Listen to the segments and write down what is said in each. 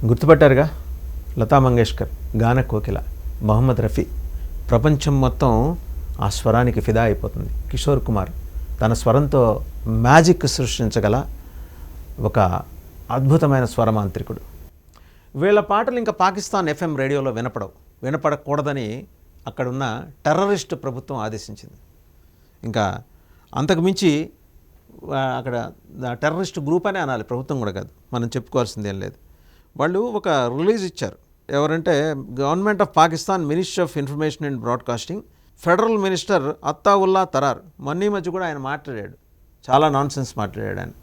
గుర్తుపట్టారుగా, లతా మంగేష్కర్, గాన కోకిల, మొహమ్మద్ రఫీ. ప్రపంచం మొత్తం ఆ స్వరానికి ఫిదా అయిపోతుంది. కిషోర్ కుమార్ తన స్వరంతో మ్యాజిక్ సృష్టించగల ఒక అద్భుతమైన స్వరమాంత్రికుడు. వీళ్ళ పాటలు ఇంకా పాకిస్తాన్ FM రేడియోలో వినపడకూడదని అక్కడున్న టెర్రరిస్ట్ ప్రభుత్వం ఆదేశించింది. ఇంకా అంతకుమించి అక్కడ టెర్రరిస్ట్ గ్రూప్ అనే అనాలి, ప్రభుత్వం కూడా కాదు, మనం చెప్పుకోవాల్సింది ఏం లేదు. వాళ్ళు ఒక రిలీజ్ ఇచ్చారు. ఎవరంటే government of Pakistan, ministry of information and broadcasting, federal minister Attaullah Tarar. మొన్న మధ్య కూడా ఆయన మాట్లాడాడు, చాలా నాన్సెన్స్ మాట్లాడాడు ఆయన.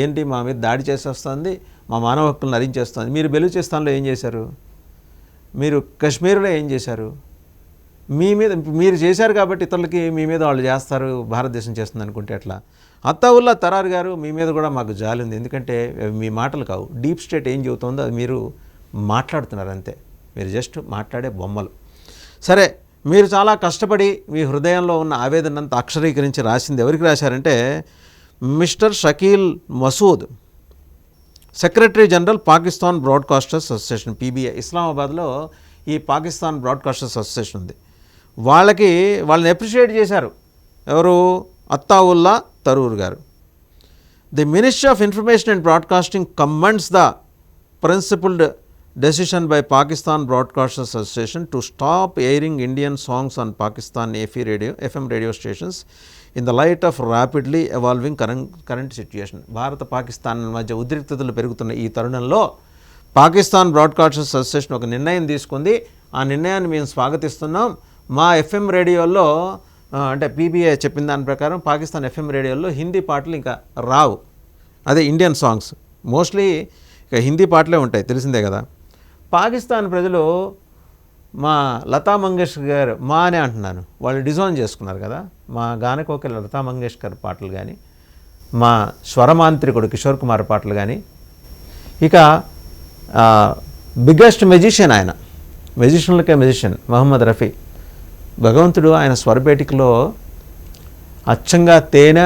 ఏంటి మా మీద దాడి చేసేస్తుంది, మా మానవ హక్కులను హరించేస్తుంది. మీరు బెలూచిస్తాన్లో ఏం చేశారు, మీరు కశ్మీర్లో ఏం చేశారు, మీ మీద మీరు చేశారు కాబట్టి ఇతరులకి మీ మీద వాళ్ళు చేస్తారు, భారతదేశం చేస్తుంది అనుకుంటే ఎట్లా? అత్తావుల్లా తరార్ గారు, మీ మీద కూడా మాకు జాలి ఉంది, ఎందుకంటే మీ మాటలు కావు, డీప్ స్టేట్ ఏం చెబుతుందో అది మీరు మాట్లాడుతున్నారు అంతే, మీరు జస్ట్ మాట్లాడే బొమ్మలు. సరే, మీరు చాలా కష్టపడి మీ హృదయంలో ఉన్న ఆవేదనంతా అక్షరీకరించి రాసింది ఎవరికి రాశారంటే mister Shakeel Masood, secretary general Pakistan broadcasters association PBA. ఇస్లామాబాద్లో ఈ పాకిస్తాన్ బ్రాడ్కాస్టర్స్ అసోసియేషన్ ఉంది. వాళ్ళని అప్రిషియేట్ చేశారు ఎవరు? అత్తావుల్లా తరూర్ గారు. The ministry of information and broadcasting commends the principled decision by Pakistan Broadcasters Association to stop airing Indian songs on Pakistan FM radio stations in the light of rapidly evolving current situation. భారత పాకిస్తాన్ మధ్య ఉద్రిక్తతలు పెరుగుతున్న ఈ తరుణంలో Pakistan broadcasters association ఒక నిర్ణయం తీసుకుంది. ఆ నిర్ణయాన్ని మేము స్వాగతిస్తున్నాం. మా FM రేడియోలో అంటే PBA చెప్పిన దాని ప్రకారం పాకిస్తాన్ FM రేడియోలో హిందీ పాటలు ఇంకా రావు, అదే ఇండియన్ సాంగ్స్ మోస్ట్లీ ఇక హిందీ పాటలే ఉంటాయి, తెలిసిందే కదా. పాకిస్తాన్ ప్రజలు మా లతా మంగేష్కర్ గారు, మా అనే అంటున్నాను, వాళ్ళు డిజైన్ చేసుకున్నారు కదా, మా గాన కోకిల లతా మంగేష్కర్ పాటలు కానీ, మా స్వరమాంత్రికుడు కిషోర్ కుమార్ పాటలు కానీ, ఇక బిగ్గెస్ట్ మెజిషియన్ ఆయన, మెజిషియన్లకే మెజిషియన్ మొహమ్మద్ రఫీ. భగవంతుడు ఆయన స్వరపేటికలో అచ్చంగా తేనె,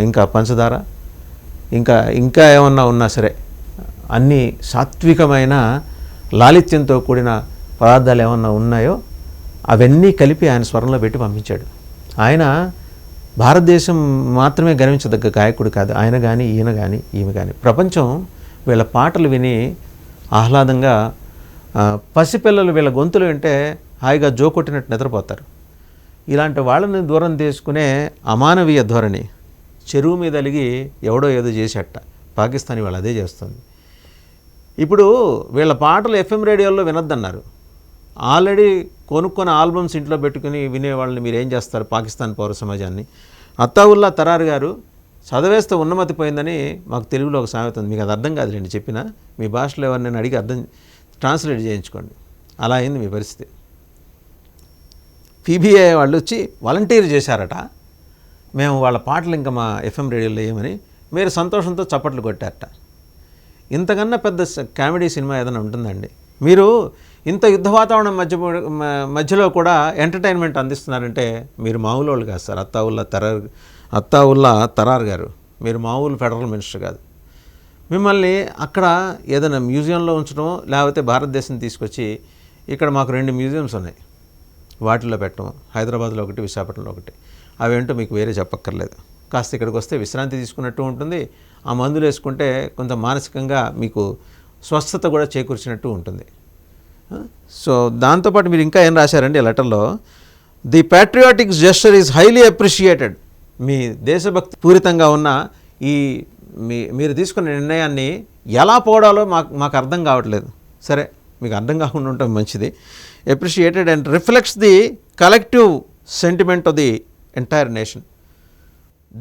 ఇంకా పంచదార, ఇంకా ఏమన్నా ఉన్నా సరే అన్ని సాత్వికమైన లాలిత్యంతో కూడిన పదార్థాలు ఏమన్నా ఉన్నాయో అవన్నీ కలిపి ఆయన స్వరంలో పెట్టి పంపించాడు. ఆయన భారతదేశం మాత్రమే గర్వించదగ్గ గాయకుడు కాదు, ఆయన కానీ ఈయన కానీ ఈమె కానీ. ప్రపంచం వీళ్ళ పాటలు విని ఆహ్లాదంగా, పసిపిల్లలు వీళ్ళ గొంతులు వింటే హాయిగా జోకొట్టినట్టు నిద్రపోతారు. ఇలాంటి వాళ్ళని దూరం తీసుకునే అమానవీయ ధోరణి, చెరువు మీద అలిగి ఎవడో ఏదో చేసేట పాకిస్తానీ వాళ్ళు అదే చేస్తుంది. ఇప్పుడు వీళ్ళ పాటలు FM రేడియోలో వినొద్దన్నారు. ఆల్రెడీ కొనుక్కొని ఆల్బమ్స్ ఇంట్లో పెట్టుకుని వినేవాళ్ళని మీరు ఏం చేస్తారు పాకిస్తాన్ పౌర సమాజాన్ని? అత్తావుల్లా తరార్ గారు చదివేస్తే ఉన్నమతి పోయిందని మాకు తెలుగులో ఒక సామెత ఉంది, మీకు అది అర్థం కాదులేండి, చెప్పినా మీ భాషలో ఎవరినైనా అడిగి ట్రాన్స్లేట్ చేయించుకోండి. అలా అయింది మీ పరిస్థితి. PBA వాళ్ళు వచ్చి వాలంటీర్ చేశారట, మేము వాళ్ళ పాటలు ఇంకా మా FM రేడియోలో వేయమని. మీరు సంతోషంతో చప్పట్లు కొట్టారట. ఇంతకన్నా పెద్ద కామెడీ సినిమా ఏదైనా ఉంటుందండి? మీరు ఇంత యుద్ధ వాతావరణం మధ్యలో కూడా ఎంటర్టైన్మెంట్ అందిస్తున్నారంటే మీరు మామూలు వాళ్ళు కాదు సార్. అత్తావుల్లా తరార్ గారు, మీరు మామూలు ఫెడరల్ మినిస్టర్ కాదు. మిమ్మల్ని అక్కడ ఏదైనా మ్యూజియంలో ఉంచడం, లేకపోతే భారతదేశం తీసుకొచ్చి ఇక్కడ మాకు 2 మ్యూజియంస్ ఉన్నాయి, వాటిల్లో పెట్టడం, హైదరాబాద్లో ఒకటి, విశాఖపట్నంలో ఒకటి. అవేంటో మీకు వేరే చెప్పక్కర్లేదు. కాస్త ఇక్కడికి వస్తే విశ్రాంతి తీసుకున్నట్టు ఉంటుంది, ఆ మందులు వేసుకుంటే కొంత మానసికంగా మీకు స్వస్థత కూడా చేకూర్చినట్టు ఉంటుంది. సో దాంతోపాటు మీరు ఇంకా ఏం రాశారండి లెటర్లో? The patriotic gesture is highly appreciated. మీ దేశభక్తి పూరితంగా ఉన్న మీరు తీసుకున్న నిర్ణయాన్ని ఎలా పోడాలో మాకు అర్థం కావట్లేదు. సరే, మీకు అర్థం కాకుండా ఉండటం మంచిది. Appreciated and reflects the collective sentiment of the entire nation.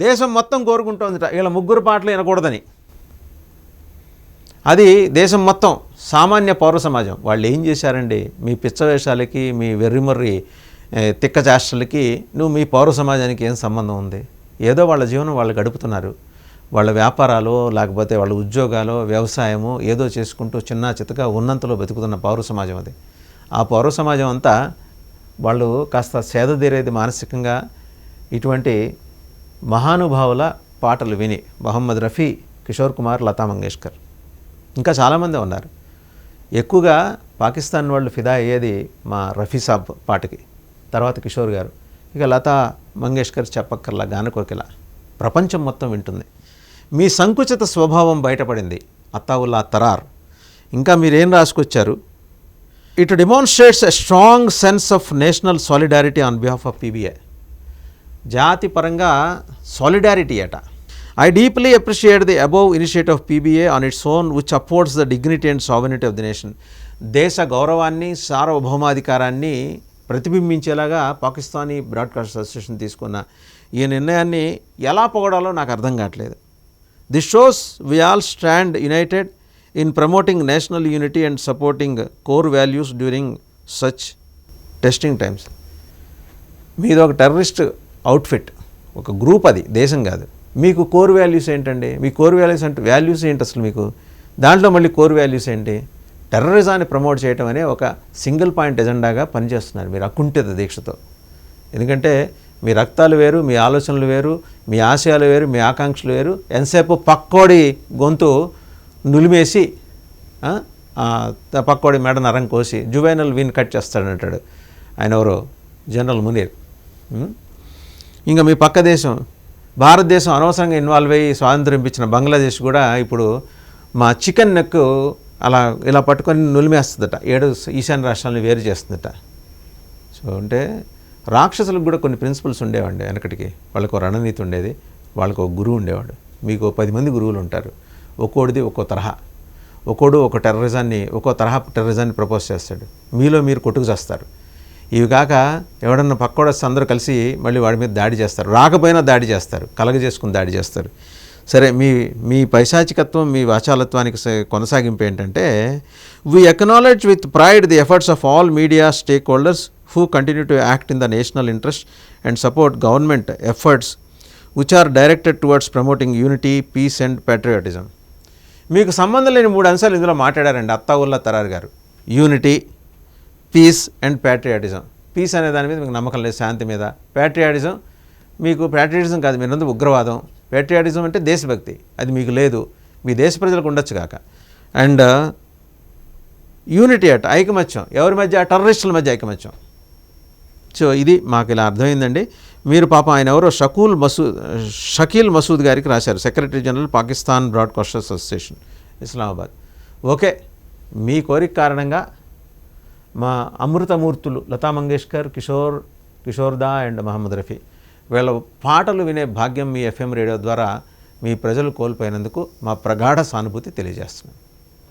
దేశం మొత్తం కోరుకుంటోంది వీళ్ళ ముగ్గురు పాటలు వినకూడదని. అది దేశం మొత్తం సామాన్య పౌర సమాజం. వాళ్ళు ఏం చేశారండి? మీ పిచ్చవేషాలకి, మీ వెర్రిమర్రి తిక్క చేష్టలకి మీ పౌర సమాజానికి ఏం సంబంధం ఉంది? ఏదో వాళ్ళ జీవనం వాళ్ళు గడుపుతున్నారు. వాళ్ళ వ్యాపారాలు, లేకపోతే వాళ్ళ ఉద్యోగాలు, వ్యవసాయము ఏదో చేసుకుంటూ చిన్న చితగా ఉన్నంతలో బతుకుతున్న పౌర సమాజం అది. ఆ పౌర సమాజం అంతా వాళ్ళు కాస్త సేదతీరేది మానసికంగా ఇటువంటి మహానుభావుల పాటలు విని. మొహమ్మద్ రఫీ, కిషోర్ కుమార్, లతా మంగేష్కర్. ఇంకా చాలామంది ఉన్నారు. ఎక్కువగా పాకిస్తాన్ వాళ్ళు ఫిదా అయ్యేది మా రఫీ సాబ్ పాటకి, తర్వాత కిషోర్ గారు, ఇక లతా మంగేష్కర్ చెప్పక్కర్లా, గానకోకిల, ప్రపంచం మొత్తం వింటుంది. మీ సంకుచిత స్వభావం బయటపడింది అత్తావుల్లా తరార్. ఇంకా మీరేం రాసుకొచ్చారు? It demonstrates a strong sense of national solidarity on behalf of PBA. జాతి పరంగా సాలిడారిటీ అట. I deeply appreciate the above initiative of PBA on its own, which upholds the dignity and sovereignty of the nation. దేశ గౌరవాన్ని, సార్వభౌమాధికారాన్ని ప్రతిబింబించేలాగా Pakistani broadcast association తీసుకున్న ఈ నిర్ణయాన్ని ఎలా పొగడాలో నాకు అర్థం కావట్లేదు. This shows we all stand united in promoting national unity and supporting core values during such testing times. మీది ఒక టెర్రరిస్ట్ అవుట్ఫిట్, ఒక గ్రూప్, అది దేశం కాదు. మీకు కోర్ వాల్యూస్ ఏంటండి? మీ కోర్ వాల్యూస్ అంటే వాల్యూస్ ఏంటి అసలు మీకు? దాంట్లో మళ్ళీ కోర్ వాల్యూస్ ఏంటి? టెర్రరిజాన్ని ప్రమోట్ చేయడం అనే ఒక సింగిల్ పాయింట్ ఎజెండాగా పనిచేస్తున్నారు మీరు అకుంఠిత దీక్షతో. ఎందుకంటే మీ రక్తాలు వేరు, మీ ఆలోచనలు వేరు, మీ ఆశయాలు వేరు, మీ ఆకాంక్షలు వేరు. ఎంతసేపు పక్కోడి గొంతు నులిమేసి పక్కోడి మెడ నరం కోసి జువైనల్ విన్ కట్ చేస్తాడంటాడు ఆయన, ఎవరో జనరల్ మునీర్. ఇంకా మీ పక్క దేశం భారతదేశం అనవసరంగా ఇన్వాల్వ్ అయ్యి స్వాతంత్రం ఇప్పించిన బంగ్లాదేశ్ కూడా ఇప్పుడు మా చికెన్ నెక్ అలా ఇలా పట్టుకొని నులిమేస్తుందట, 7 ఈశాన్య రాష్ట్రాలను వేరు చేస్తుందట. సో అంటే రాక్షసులకు కూడా కొన్ని ప్రిన్సిపల్స్ ఉండేవండి వెనకటికి. వాళ్ళకు రణనీతి ఉండేది, వాళ్ళకు ఒక గురువు ఉండేవాడు. మీకు 10 మంది గురువులు ఉంటారు, ఒక్కోడిది ఒక్కో తరహా, ఒక్కోడు ఒక ఒక్కో తరహా టెర్రరిజాన్ని ప్రపోజ్ చేస్తాడు. మీలో మీరు కొట్టుకు చేస్తారు. ఇవి కాక ఎవడన్నా పక్కోడొస్తే అందరూ కలిసి మళ్ళీ వాడి మీద దాడి చేస్తారు, రాకపోయినా దాడి చేస్తారు, కలగజేసుకుని దాడి చేస్తారు. సరే, మీ పైశాచికత్వం, మీ వాచాలత్వానికి కొనసాగింపు ఏంటంటే, we acknowledge with pride the efforts of all media stakeholders who continue to act in the national interest and support government efforts which are directed towards promoting unity, peace and patriotism. మీకు సంబంధం లేని 3 అంశాలు ఇందులో మాట్లాడారండి అత్తావుల్లా తరార్ గారు. Unity, peace and patriotism. Peace అనే దాని మీద మీకు నమ్మకం లేదు, శాంతి మీద. ప్యాట్రియాటిజం కాదు, మీరంతా ఉగ్రవాదం. ప్యాట్రియాటిజం అంటే దేశభక్తి, అది మీకు లేదు, మీ దేశ ప్రజలకు ఉండొచ్చు కాక. అండ్ యూనిటీ అట, ఐకమత్యం. ఎవరి మధ్య? టెర్రరిస్టుల మధ్య ఐకమత్యం. సో ఇది మాకు ఇలా అర్థమైందండి. మీరు పాపం ఆయన ఎవరో షకీల్ మసూద్ గారికి రాశారు, secretary general Pakistan broadcasters association, Islamabad. Okay, మీ కోరిక కారణంగా మా అమృతమూర్తులు లతా మంగేష్కర్, కిషోర్దా అండ్ మహమ్మద్ రఫీ వీళ్ళ పాటలు వినే భాగ్యం మీ FM రేడియో ద్వారా మీ ప్రజలు కోల్పోయినందుకు మా ప్రగాఢ సానుభూతి తెలియజేస్తున్నాం.